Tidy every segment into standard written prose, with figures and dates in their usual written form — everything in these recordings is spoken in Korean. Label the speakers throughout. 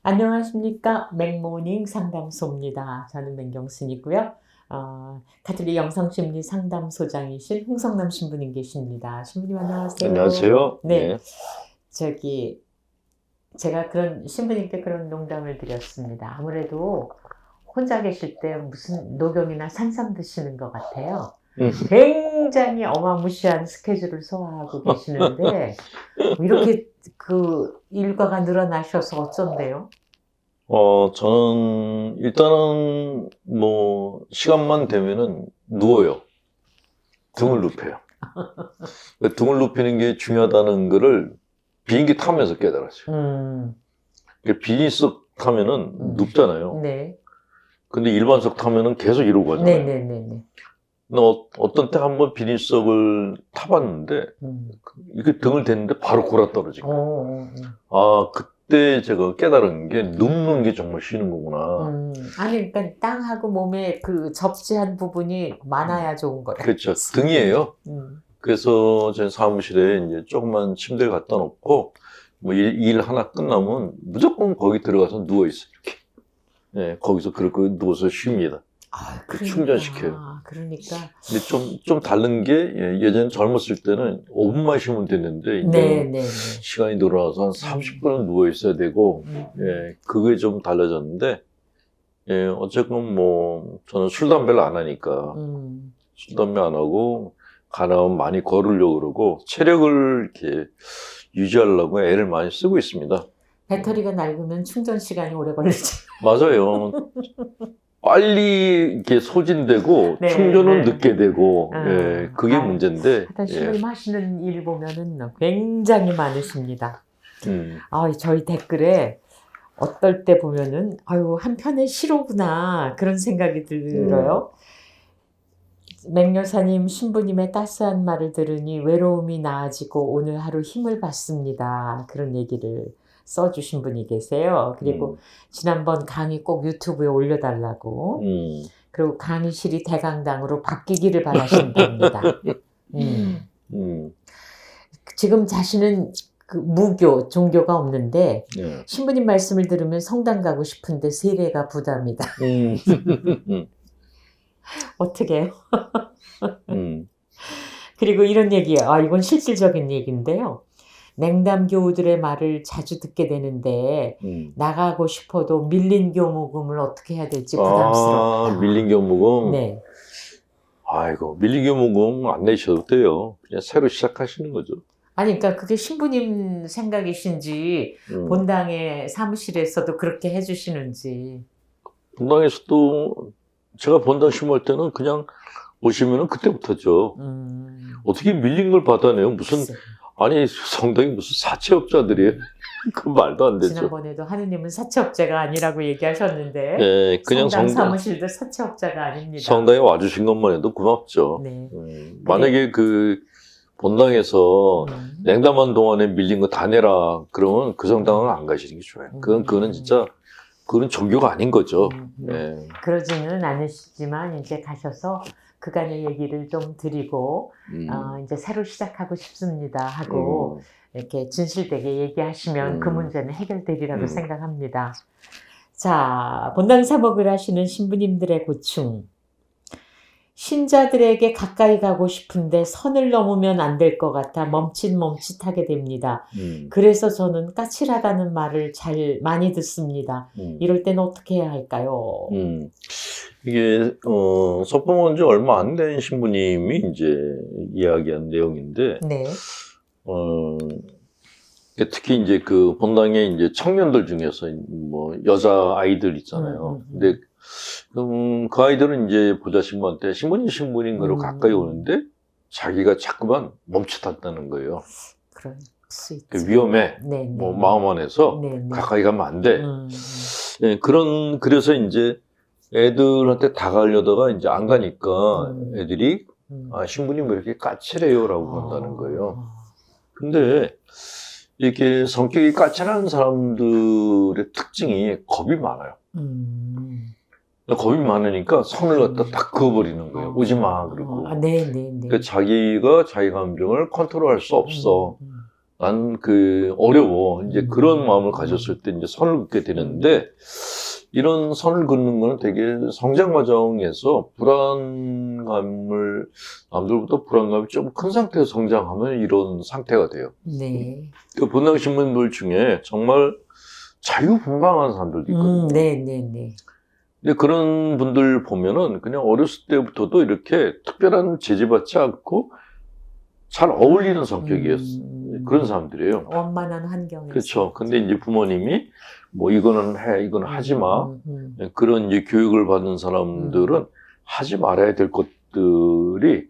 Speaker 1: 안녕하십니까. 맥모닝 상담소입니다. 저는 맹경순이고요. 가톨릭 영성심리 상담소장이신 홍성남 신부님 계십니다. 신부님 안녕하세요.
Speaker 2: 안녕하세요.
Speaker 1: 네.
Speaker 2: 네.
Speaker 1: 제가 신부님께 그런 농담을 드렸습니다. 아무래도 혼자 계실 때 무슨 녹용이나 산삼 드시는 것 같아요. 굉장히 어마무시한 스케줄을 소화하고 계시는데 이렇게 그 일과가 늘어나셔서 어쩐데요?
Speaker 2: 저는 일단은 시간만 되면은 누워요. 등을 눕혀요. 등을 눕히는 게 중요하다는 거를 비행기 타면서 깨달았어요. 비즈니스석 타면은 눕잖아요.
Speaker 1: 네.
Speaker 2: 근데 일반석 타면은 계속 이러고 가잖아요.
Speaker 1: 네네네.
Speaker 2: 어떤 때 한번 비즈니스석을 타봤는데 이렇게 등을 댔는데 바로 골아 떨어지고. 그때 제가 깨달은 게 눕는 게 정말 쉬는 거구나.
Speaker 1: 아니, 그러니까 땅하고 몸에 그 접지한 부분이 많아야 좋은 거예요.
Speaker 2: 그렇죠. 등이에요. 그래서 제 사무실에 이제 조그만 침대를 갖다 놓고 일 하나 끝나면 무조건 거기 들어가서 누워 있어요. 이렇게. 네, 거기서 그렇게 누워서 쉽니다.
Speaker 1: 그러니까,
Speaker 2: 충전시켜요.
Speaker 1: 그러니까.
Speaker 2: 근데 좀 다른 게 예전에 젊었을 때는 5분만 쉬면 됐는데 이제 시간이 늘어나서 한 30분은 누워 있어야 되고 그게 좀 달라졌는데 어쨌건 저는 술 담배를 안 하니까 술 담배 안 하고 가능하면 많이 걸으려고 그러고 체력을 이렇게 유지하려고 애를 많이 쓰고 있습니다.
Speaker 1: 배터리가 낡으면 충전 시간이 오래 걸리죠.
Speaker 2: 맞아요. 빨리 이렇게 소진되고 충전은 늦게 되고 그게 문제인데.
Speaker 1: 하여튼 신부님 하시는 일 보면은 굉장히 많으십니다. 저희 댓글에 어떨 때 보면은 한편의 시로구나 그런 생각이 들어요. 맹여사님 신부님의 따스한 말을 들으니 외로움이 나아지고 오늘 하루 힘을 받습니다. 그런 얘기를 써주신 분이 계세요. 그리고 지난번 강의 꼭 유튜브에 올려달라고. 그리고 강의실이 대강당으로 바뀌기를 바라신답니다. 지금 자신은 그 무교, 종교가 없는데 신부님 말씀을 들으면 성당 가고 싶은데 세례가 부담이다. 어떻게 해요? 그리고 이런 얘기예요. 이건 실질적인 얘기인데요. 냉담교우들의 말을 자주 듣게 되는데 나가고 싶어도 밀린 교무금을 어떻게 해야 될지 부담스럽다.
Speaker 2: 밀린 교무금?
Speaker 1: 네.
Speaker 2: 아이고, 밀린 교무금 안 내셔도 돼요. 그냥 새로 시작하시는 거죠.
Speaker 1: 아니, 그러니까 그게 신부님 생각이신지 본당의 사무실에서도 그렇게 해주시는지.
Speaker 2: 본당에서도 제가 본당 심을 때는 그냥 오시면은 그때부터죠. 어떻게 밀린 걸 받아내요? 아니, 성당이 무슨 사채업자들이에요? 그 말도 안 되죠.
Speaker 1: 지난번에도 하느님은 사채업자가 아니라고 얘기하셨는데
Speaker 2: 네, 그냥
Speaker 1: 성당 사무실도 사채업자가 아닙니다.
Speaker 2: 성당에 와주신 것만 해도 고맙죠.
Speaker 1: 네.
Speaker 2: 만약에 그 본당에서 냉담한 동안에 밀린 거 다 내라 그러면 그 성당은 안 가시는 게 좋아요. 그거는 진짜 그건 종교가 아닌 거죠.
Speaker 1: 그러지는 않으시지만 이제 가셔서 그간의 얘기를 좀 드리고 이제 새로 시작하고 싶습니다 하고 이렇게 진실되게 얘기하시면 그 문제는 해결되리라고 생각합니다. 자, 본당 사목을 하시는 신부님들의 고충. 신자들에게 가까이 가고 싶은데 선을 넘으면 안 될 것 같아 멈칫멈칫하게 됩니다. 그래서 저는 까칠하다는 말을 많이 듣습니다. 이럴 때는 어떻게 해야 할까요?
Speaker 2: 이게 서포온 지 얼마 안 된 신부님이 이제 이야기한 내용인데, 특히 이제 그 본당에 이제 청년들 중에서 여자 아이들 있잖아요. 근데 그 아이들은 이제 보자 신부한테 신부님 거로 가까이 오는데 자기가 자꾸만 멈칫한다는 거예요.
Speaker 1: 그럴 수 있죠.
Speaker 2: 위험해. 마음 안에서 가까이 가면 안 돼. 그래서 이제 애들한테 다가가려다가 이제 안 가니까 애들이 신부님 왜 이렇게 까칠해요라고 한다는 거예요. 근데 이렇게 성격이 까칠한 사람들의 특징이 겁이 많아요. 겁이 많으니까 선을 갖다 딱 그어버리는 거예요. 오지 마, 그러고. 그러니까 자기가 자기 감정을 컨트롤할 수 없어. 난 어려워. 이제 그런 마음을 가졌을 때 이제 선을 긋게 되는데, 이런 선을 긋는 거는 되게 성장 과정에서 남들보다 불안감이 좀 큰 상태에서 성장하면 이런 상태가 돼요.
Speaker 1: 네.
Speaker 2: 그 본당 신문들 중에 정말 자유분방한 사람들도 있거든요.
Speaker 1: 네.
Speaker 2: 근데 그런 분들 보면은 그냥 어렸을 때부터도 이렇게 특별한 제재받지 않고 잘 어울리는 성격이었어요. 그런 사람들이에요.
Speaker 1: 원만한 환경에서.
Speaker 2: 그렇죠. 근데 이제 부모님이 뭐 이거는 해, 이거는 하지 마. 그런 이제 교육을 받는 사람들은 하지 말아야 될 것들이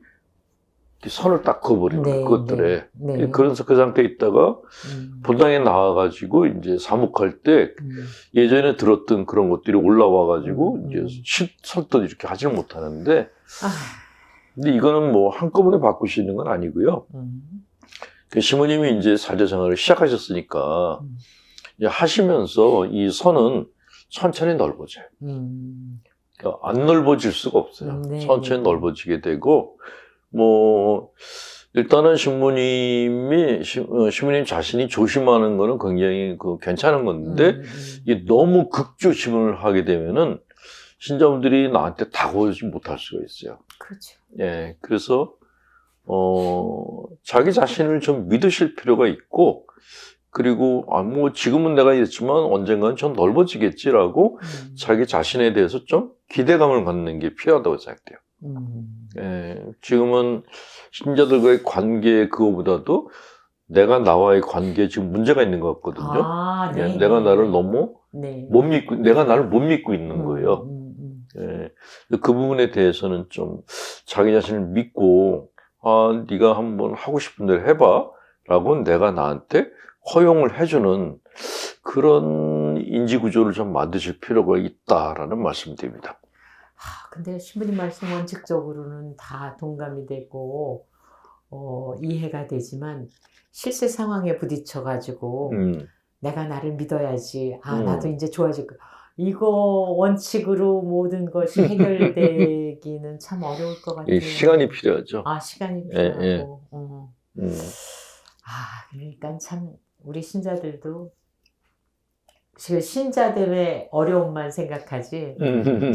Speaker 2: 선을 딱 그어버리는 것들에.
Speaker 1: 네.
Speaker 2: 그래서 그 상태에 있다가 본당에 나와가지고 이제 사목할 때 예전에 들었던 그런 것들이 올라와가지고 이제 설득 이렇게 하지는 못하는데 근데 이거는 뭐 한꺼번에 바꿀 수 있는 건 아니고요. 그 시모님이 이제 사제생활을 시작하셨으니까 이제 하시면서 이 선은 천천히 넓어져요. 그러니까 안 넓어질 수가 없어요. 천천히 넓어지게 되고 뭐 일단은 신부님 자신이 조심하는 거는 굉장히 괜찮은 건데 이게 너무 극조심을 하게 되면은 신자분들이 나한테 다가오지 못할 수가 있어요.
Speaker 1: 그렇죠.
Speaker 2: 예, 그래서 자기 자신을 좀 믿으실 필요가 있고, 그리고 뭐 지금은 내가 이랬지만 언젠가는 좀 넓어지겠지라고 자기 자신에 대해서 좀 기대감을 갖는 게 필요하다고 생각돼요. 예, 지금은 신자들과의 관계 그거보다도 내가 나와의 관계에 지금 문제가 있는 것 같거든요. 예, 내가 나를 너무 못 믿고, 내가 나를 못 믿고 있는 거예요. 예, 그 부분에 대해서는 좀 자기 자신을 믿고, 네가 한번 하고 싶은 대로 해봐. 라고 내가 나한테 허용을 해주는 그런 인지 구조를 좀 만드실 필요가 있다라는 말씀드립니다.
Speaker 1: 근데 신부님 말씀 원칙적으로는 다 동감이 되고, 이해가 되지만, 실세 상황에 부딪혀가지고, 내가 나를 믿어야지. 나도 이제 좋아질 거. 이거 원칙으로 모든 것이 해결되기는 참 어려울 것 같아요.
Speaker 2: 시간이 필요하죠.
Speaker 1: 시간이 필요하고. 그러니까 참 우리 신자들도 신자들의 어려움만 생각하지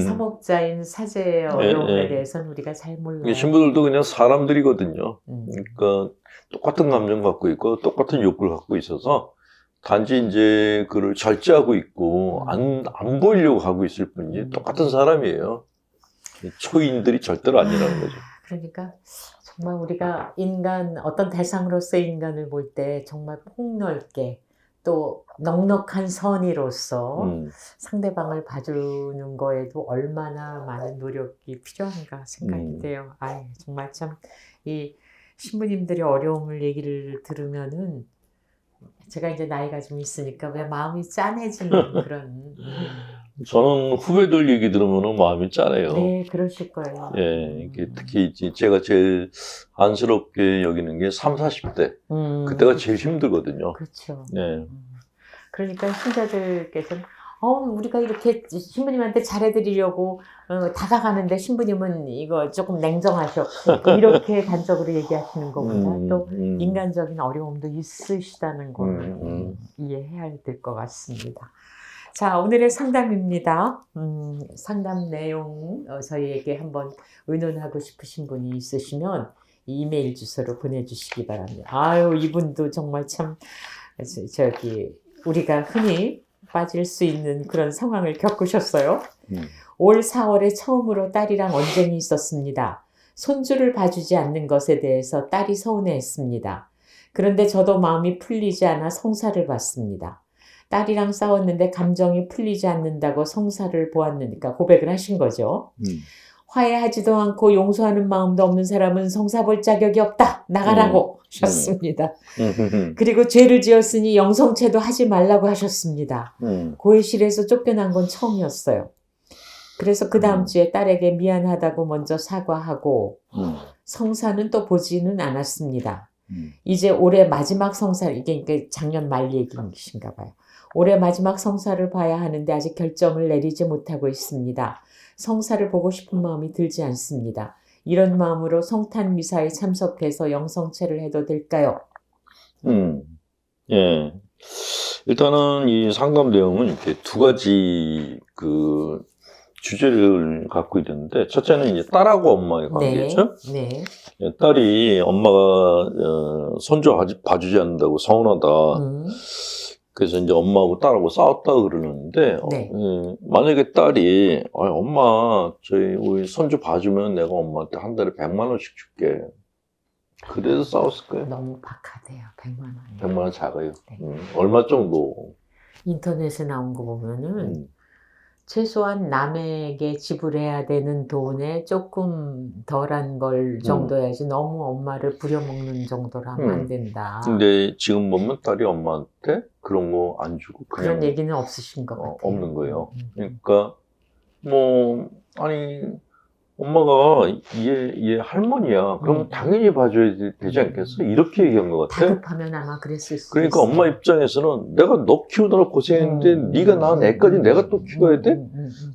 Speaker 1: 사목자인 사제의 어려움에 대해서는 우리가 잘 몰라요.
Speaker 2: 신부들도 그냥 사람들이거든요. 그러니까 똑같은 감정 갖고 있고 똑같은 욕구를 갖고 있어서 단지 이제 그를 절제하고 있고 안 보이려고 하고 있을 뿐이지 똑같은 사람이에요. 초인들이 절대로 아니라는 거죠.
Speaker 1: 그러니까 정말 우리가 어떤 대상으로서의 인간을 볼 때 정말 폭넓게 또 넉넉한 선의로서 상대방을 봐주는 거에도 얼마나 많은 노력이 필요한가 생각이 돼요. 정말 참 이 신부님들의 어려움을 얘기를 들으면은 제가 이제 나이가 좀 있으니까 왜 마음이 짠해지는 그런.
Speaker 2: 저는 후배들 얘기 들으면 마음이 짠해요.
Speaker 1: 네, 그러실 거예요.
Speaker 2: 예, 특히 제가 제일 안쓰럽게 여기는 게 30, 40대. 그때가 제일 힘들거든요.
Speaker 1: 그렇죠.
Speaker 2: 네.
Speaker 1: 그러니까 신자들께서는 우리가 이렇게 신부님한테 잘해드리려고 다가가는데 신부님은 이거 조금 냉정하셨고 이렇게 간접으로 얘기하시는 것보다 또 인간적인 어려움도 있으시다는 걸 이해해야 될 것 같습니다. 자, 오늘의 상담입니다. 상담 내용 저희에게 한번 의논하고 싶으신 분이 있으시면 이메일 주소로 보내주시기 바랍니다. 이분도 정말 참 우리가 흔히 빠질 수 있는 그런 상황을 겪으셨어요. 올 4월에 처음으로 딸이랑 언쟁이 있었습니다. 손주를 봐주지 않는 것에 대해서 딸이 서운해했습니다. 그런데 저도 마음이 풀리지 않아 성사를 봤습니다. 딸이랑 싸웠는데 감정이 풀리지 않는다고 성사를 보았으니까 고백을 하신 거죠. 화해하지도 않고 용서하는 마음도 없는 사람은 성사 볼 자격이 없다. 나가라고 하셨습니다. 그리고 죄를 지었으니 영성체도 하지 말라고 하셨습니다. 고해실에서 쫓겨난 건 처음이었어요. 그래서 그 다음 주에 딸에게 미안하다고 먼저 사과하고 성사는 또 보지는 않았습니다. 이제 올해 마지막 성사, 이게 작년 말 얘기이신가 봐요. 올해 마지막 성사를 봐야 하는데 아직 결정을 내리지 못하고 있습니다. 성사를 보고 싶은 마음이 들지 않습니다. 이런 마음으로 성탄 미사에 참석해서 영성체를 해도 될까요?
Speaker 2: 예. 일단은 이 상담 내용은 이렇게 두 가지 그 주제를 갖고 있는데, 첫째는 이제 딸하고 엄마의 관계죠.
Speaker 1: 네.
Speaker 2: 예, 딸이 엄마가 손주 봐주지 않는다고 서운하다. 그래서 이제 엄마하고 딸하고 싸웠다 그러는데,
Speaker 1: 네.
Speaker 2: 만약에 딸이 엄마 우리 손주 봐주면 내가 엄마한테 한 달에 100만 원씩 줄게. 그래서 싸웠을 거예요.
Speaker 1: 너무 박하대요. 100만 원.
Speaker 2: 100만 원 작아요.
Speaker 1: 네.
Speaker 2: 얼마 정도?
Speaker 1: 인터넷에 나온 거 보면은 최소한 남에게 지불해야 되는 돈에 조금 덜한 걸 정도야지 너무 엄마를 부려먹는 정도로 하면 안 된다.
Speaker 2: 근데 지금 보면 딸이 엄마한테 그런 거 안 주고 그냥
Speaker 1: 그런 얘기는 없으신 것 같아요.
Speaker 2: 없는 거예요. 그러니까 뭐 아니 엄마가 얘 할머니야. 그럼 당연히 봐줘야 되지 않겠어? 이렇게 얘기한 것 같아.
Speaker 1: 다급하면 아마 그랬을 수도
Speaker 2: 그러니까
Speaker 1: 있어요.
Speaker 2: 엄마 입장에서는 내가 너 키우느라 고생했는데 네가 낳은 애까지 내가 또 키워야 돼?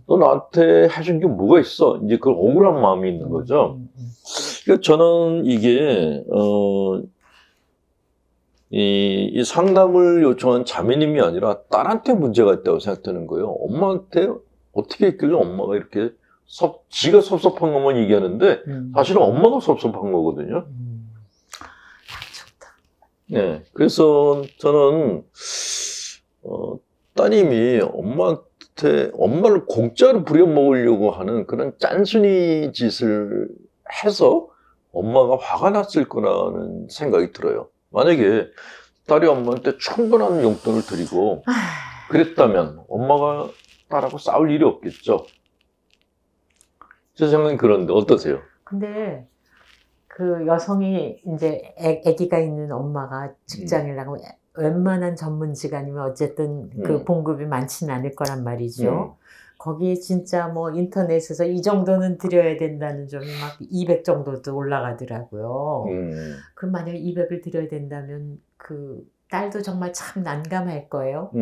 Speaker 2: 너 나한테 해준 게 뭐가 있어? 이제 그런 억울한 마음이 있는 거죠. 그러니까 저는 이게 이 상담을 요청한 자매님이 아니라 딸한테 문제가 있다고 생각되는 거예요. 엄마한테 어떻게 했길래 엄마가 이렇게 지가 섭섭한 것만 얘기하는데 사실은 엄마가 섭섭한 거거든요.
Speaker 1: 좋다.
Speaker 2: 네, 그래서 저는 따님이 엄마를 공짜로 부려먹으려고 하는 그런 짠순이 짓을 해서 엄마가 화가 났을 거라는 생각이 들어요. 만약에 딸이 엄마한테 충분한 용돈을 드리고 그랬다면 엄마가 딸하고 싸울 일이 없겠죠. 제 생각은 그런데 어떠세요?
Speaker 1: 근데 그 여성이 이제 아기가 있는 엄마가 직장을 나가면 웬만한 전문직아니면 어쨌든 그 봉급이 많지는 않을 거란 말이죠. 거기에 진짜 뭐 인터넷에서 이 정도는 드려야 된다는 점이 막 200 정도도 올라가더라고요. 그럼 만약에 200을 드려야 된다면 그 딸도 정말 참 난감할 거예요.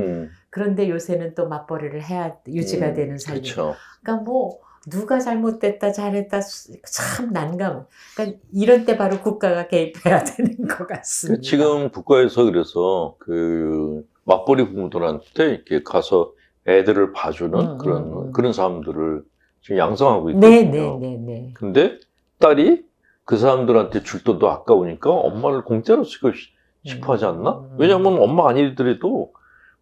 Speaker 1: 그런데 요새는 또 맞벌이를 해야 유지가 되는 삶이.
Speaker 2: 그렇죠.
Speaker 1: 그러니까 뭐 누가 잘못됐다 잘했다 참 난감. 그러니까 이런 때 바로 국가가 개입해야 되는 것 같습니다.
Speaker 2: 지금 국가에서 그래서 그 맞벌이 부모들한테 이렇게 가서 애들을 봐주는 그런 사람들을 지금 양성하고 있거든요.
Speaker 1: 네.
Speaker 2: 근데 딸이 그 사람들한테 줄 돈도 아까우니까 엄마를 공짜로 쓰고 싶어 하지 않나? 왜냐면 엄마 아니더라도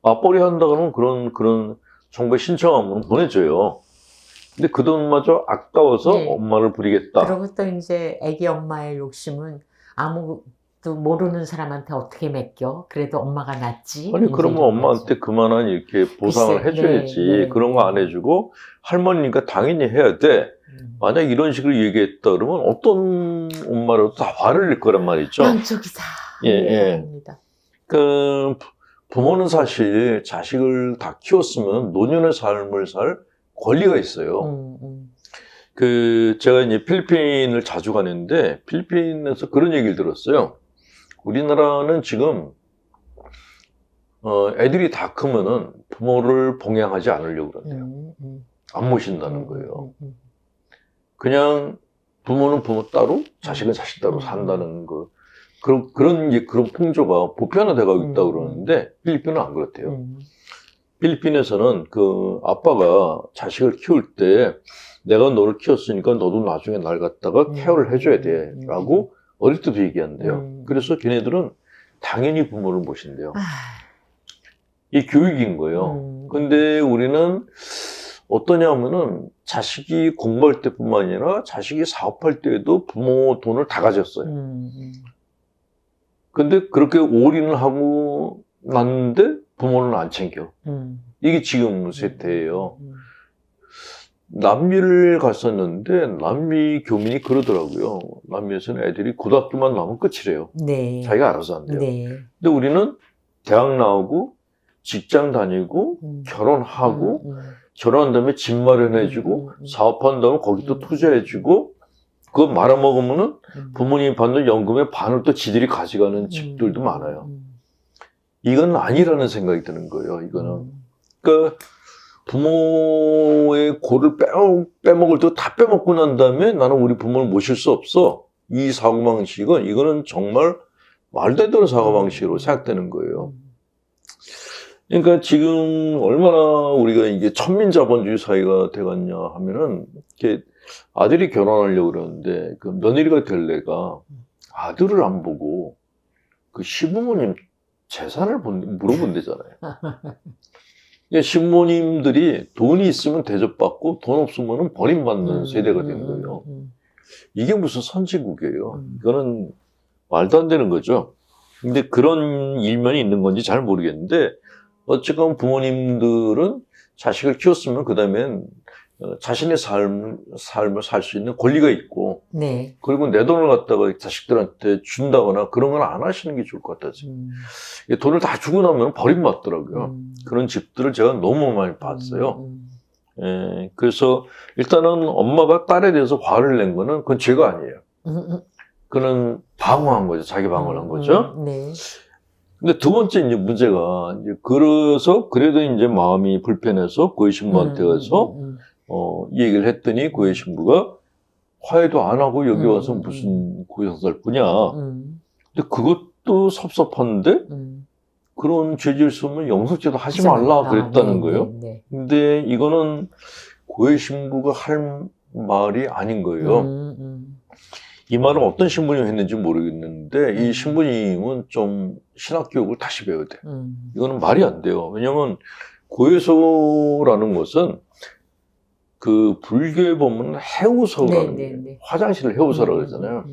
Speaker 2: 맞벌이 한다 그러면 그런 정부에 신청하면 보내줘요. 근데 그 돈마저 아까워서 엄마를 부리겠다.
Speaker 1: 그리고 또 이제 애기 엄마의 욕심은 아무도 모르는 사람한테 어떻게 맡겨? 그래도 엄마가 낫지.
Speaker 2: 아니 그러면 엄마한테 그만한 이렇게 보상을
Speaker 1: 글쎄,
Speaker 2: 해줘야지. 그런 거 안 해주고 할머니니까 당연히 해야 돼. 만약 이런 식으로 얘기했다 그러면 어떤 엄마라도 다 화를 낼 거란 말이죠.
Speaker 1: 양쪽이 다. 합니다.
Speaker 2: 그 부모는 사실 자식을 다 키웠으면 노년의 삶을 살 권리가 있어요. 그 제가 이제 필리핀을 자주 가는데 필리핀에서 그런 얘기를 들었어요. 우리나라는 지금 애들이 다 크면은 부모를 봉양하지 않으려고 그러네요. 안 모신다는 거예요. 그냥 부모는 부모 따로, 자식은 자식 따로 산다는 거. 그런 풍조가 보편화되고 있다고 그러는데 필리핀은 안 그렇대요. 필리핀에서는 그 아빠가 자식을 키울 때 내가 너를 키웠으니까 너도 나중에 날 갖다가 케어를 해줘야 돼 라고 어릴 때도 얘기한대요. 그래서 걔네들은 당연히 부모를 모신대요. 이게 교육인 거예요. 근데 우리는 어떠냐면은 자식이 공부할 때뿐만 아니라 자식이 사업할 때에도 부모 돈을 다 가졌어요. 근데 그렇게 올인을 하고 났는데 부모는 안 챙겨. 이게 지금 세태예요. 남미를 갔었는데 남미 교민이 그러더라고요. 남미에서는 애들이 고등학교만 나오면 끝이래요.
Speaker 1: 네.
Speaker 2: 자기가 알아서 한대요.
Speaker 1: 네.
Speaker 2: 근데 우리는 대학 나오고 직장 다니고 결혼하고 결혼한 다음에 집 마련해주고 사업한 다음에 거기 또 투자해주고 그거 말아먹으면은 부모님이 받는 연금의 반을 또 지들이 가져가는 집들도 많아요. 이건 아니라는 생각이 드는 거예요. 이거는. 그러니까 부모의 고를 빼먹을 때 다 빼먹고 난 다음에 나는 우리 부모를 모실 수 없어. 이 사고방식은 이거는 정말 말도 안 되는 사고방식으로 생각되는 거예요. 그러니까 지금 얼마나 우리가 이게 천민자본주의 사회가 돼갔냐 하면은, 이렇게 아들이 결혼하려고 그러는데, 그 며느리가 될 애가 아들을 안 보고, 그 시부모님 재산을 물어본대잖아요. 그러니까 시부모님들이 돈이 있으면 대접받고, 돈 없으면 버림받는 세대가 된 거예요. 이게 무슨 선진국이에요. 이거는 말도 안 되는 거죠. 근데 그런 일면이 있는 건지 잘 모르겠는데, 어쨌건 부모님들은 자식을 키웠으면 그 다음엔 자신의 삶을 살 수 있는 권리가 있고,
Speaker 1: 네.
Speaker 2: 그리고 내 돈을 갖다가 자식들한테 준다거나 그런 건 안 하시는 게 좋을 것 같아요. 돈을 다 주고 나면 버림받더라고요. 그런 집들을 제가 너무 많이 봤어요. 예, 그래서 일단은 엄마가 딸에 대해서 화를 낸 거는 그건 죄가 아니에요. 그는 방어한 거죠. 자기 방어를 한 거죠.
Speaker 1: 네.
Speaker 2: 근데 두 번째 이제 문제가, 이제 그래서 그래도 이제 마음이 불편해서 고해 신부한테 가서 이 얘기를 했더니 고해 신부가 화해도 안 하고 여기 와서 무슨 고해상사를 뿌냐. 근데 그것도 섭섭한데 그런 죄질 쓰면 영속죄도 하지 말라 그랬다는 거예요. 근데 이거는 고해 신부가 할 말이 아닌 거예요. 이 말은 어떤 신부님이 했는지 모르겠는데 이 신부님은 좀 신학교육을 다시 배워야 돼요. 이거는 말이 안 돼요. 왜냐하면 고해소라는 것은 그 불교에 보면 해우소라는 게 화장실을 해우소라고 그러잖아요.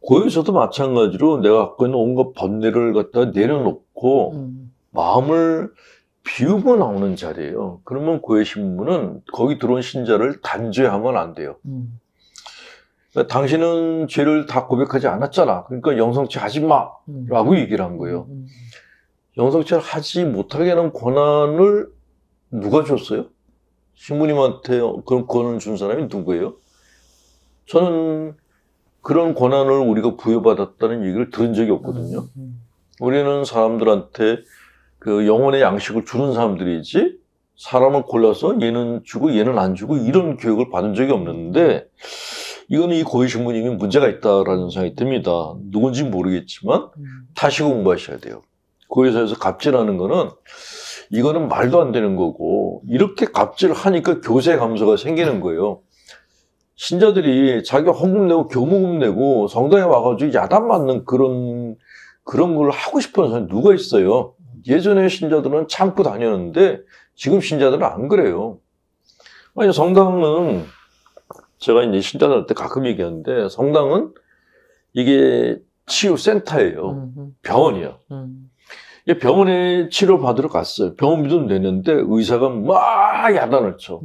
Speaker 2: 고해소도 마찬가지로 내가 갖고 있는 온갖 번뇌를 갖다 내려놓고 마음을 비우고 나오는 자리예요. 그러면 고해 신부는 거기 들어온 신자를 단죄하면 안 돼요. 당신은 죄를 다 고백하지 않았잖아. 그러니까 영성죄 하지 마! 라고 얘기를 한 거예요. 영성죄를 하지 못하게 하는 권한을 누가 줬어요? 신부님한테 그런 권한을 준 사람이 누구예요? 저는 그런 권한을 우리가 부여받았다는 얘기를 들은 적이 없거든요. 우리는 사람들한테 그 영혼의 양식을 주는 사람들이지 사람을 골라서 얘는 주고 얘는 안 주고 이런 교육을 받은 적이 없는데 이거는 이 고해 신부님이 문제가 있다라는 생각이 듭니다. 누군지 모르겠지만 다시 공부하셔야 돼요. 고해소에서 갑질하는 거는 이거는 말도 안 되는 거고 이렇게 갑질하니까 교세 감소가 생기는 거예요. 신자들이 자기가 헌금 내고 교무금 내고 성당에 와가지고 야단 맞는 그런 걸 하고 싶어하는 사람이 누가 있어요? 예전에 신자들은 참고 다녔는데 지금 신자들은 안 그래요. 아니 성당은 제가 이제 신자들한테 가끔 얘기하는데 성당은 이게 치유센터예요. 병원이야. 병원에 치료받으러 갔어요. 병원비도 내는데 의사가 막 야단을 쳐.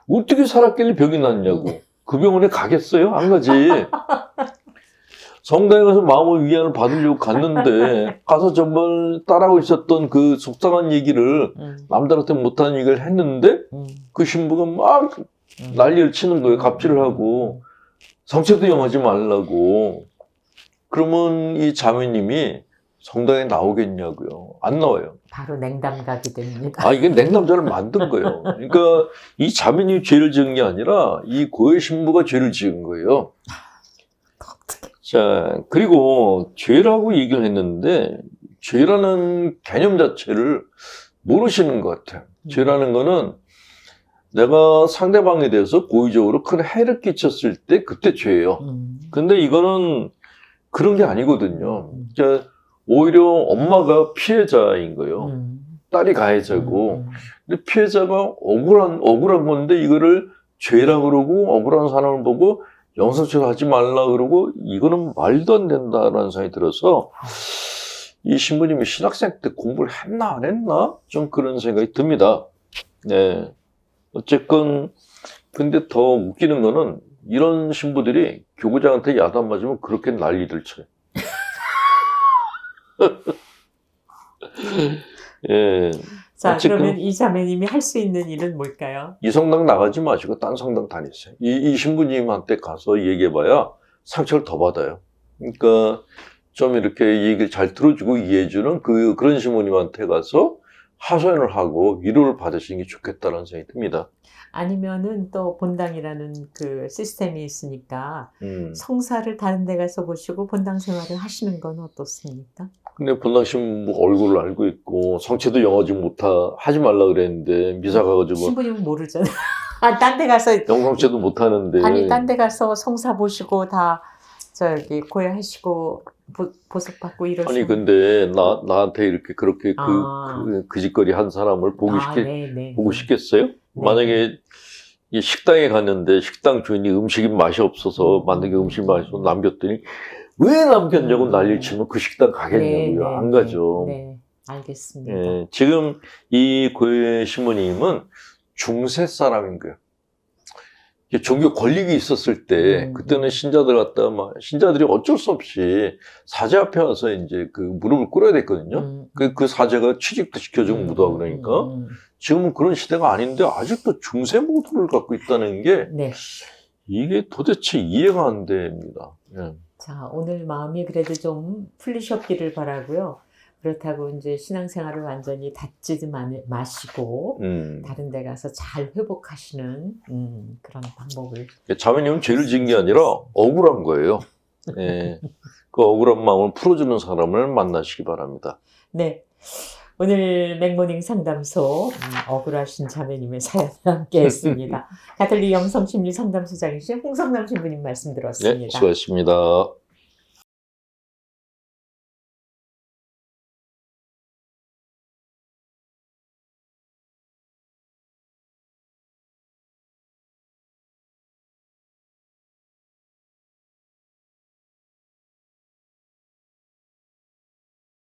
Speaker 2: 어떻게 살았길래 병이 났냐고. 그 병원에 가겠어요? 안 가지. 성당에 가서 마음의 위안을 받으려고 갔는데 가서 정말 따라하고 있었던 그 속상한 얘기를 남들한테 못하는 얘기를 했는데 그 신부가 막 난리를 치는 거예요. 갑질을 하고 성체도 영하지 말라고. 그러면 이 자매님이 성당에 나오겠냐고요. 안 나와요.
Speaker 1: 바로 냉담각이 됩니다.
Speaker 2: 이게 냉담자를 만든 거예요. 그러니까 이 자매님이 죄를 지은 게 아니라 이 고해 신부가 죄를 지은 거예요. 자, 그리고 죄라고 얘기를 했는데 죄라는 개념 자체를 모르시는 것 같아요. 죄라는 거는 내가 상대방에 대해서 고의적으로 큰 해를 끼쳤을 때 그때 죄예요. 근데 이거는 그런 게 아니거든요. 그러니까 오히려 엄마가 피해자인 거예요. 딸이 가해자고. 근데 피해자가 억울한 건데 이거를 죄라 그러고 억울한 사람을 보고 영성죄를 하지 말라 그러고 이거는 말도 안 된다라는 생각이 들어서 이 신부님이 신학생 때 공부를 했나 안 했나? 좀 그런 생각이 듭니다. 네. 어쨌건 근데 더 웃기는 거는 이런 신부들이 교구장한테 야단 맞으면 그렇게 난리를 쳐요. 예.
Speaker 1: 자, 그러면 이 자매님이 할 수 있는 일은 뭘까요?
Speaker 2: 이 성당 나가지 마시고 딴 성당 다니세요. 이 신부님한테 가서 얘기해봐야 상처를 더 받아요. 그러니까 좀 이렇게 얘기를 잘 들어주고 이해해주는 그런 신부님한테 가서 하소연을 하고 위로를 받으시는 게 좋겠다는 생각이 듭니다.
Speaker 1: 아니면은 또 본당이라는 그 시스템이 있으니까 성사를 다른 데 가서 보시고 본당 생활을 하시는 건 어떻습니까?
Speaker 2: 근데 본당 신부 얼굴을 알고 있고 있고 성체도 영어 지금 하지 말라 그랬는데 미사 가가지고
Speaker 1: 신부님은 모르잖아. 아, 딴 데 가서
Speaker 2: 영성체도 못 하는데
Speaker 1: 아니 딴 데 가서 성사 보시고 다 저기 고해하시고 보석 받고 이러시고.
Speaker 2: 아니 근데 나한테 이렇게 그렇게 그 짓거리 한 사람을 보고 싶겠어요? 만약에 이 식당에 갔는데 식당 주인이 음식이 맛이 없어서 만든 음식이 맛이 없어서 남겼더니 왜 남겼냐고 난리를 치면 그 식당 가겠냐고요. 안 가죠.
Speaker 1: 네, 알겠습니다.
Speaker 2: 예, 지금 이 고해 신부님은 중세 사람인 거예요. 종교 권력이 있었을 때 그때는 신자들 갖다 막 신자들이 어쩔 수 없이 사제 앞에 와서 이제 그 무릎을 꿇어야 됐거든요. 그 사제가 취직도 시켜주고 무도하고 그러니까 지금은 그런 시대가 아닌데 아직도 중세 모드를 갖고 있다는 게 이게 도대체 이해가 안 됩니다. 예.
Speaker 1: 자, 오늘 마음이 그래도 좀 풀리셨기를 바라고요. 그렇다고 이제 신앙생활을 완전히 닫지 마시고 다른 데 가서 잘 회복하시는 그런 방법을.
Speaker 2: 자매님은 죄를 지은 게 아니라 억울한 거예요. 예. 그 억울한 마음을 풀어주는 사람을 만나시기 바랍니다.
Speaker 1: 네. 오늘 맥모닝 상담소 억울하신 자매님의 사연을 함께 했습니다. 가톨릭 영성심리 상담소장이신 홍성남 신부님 말씀 들었습니다.
Speaker 2: 네, 수고하셨습니다.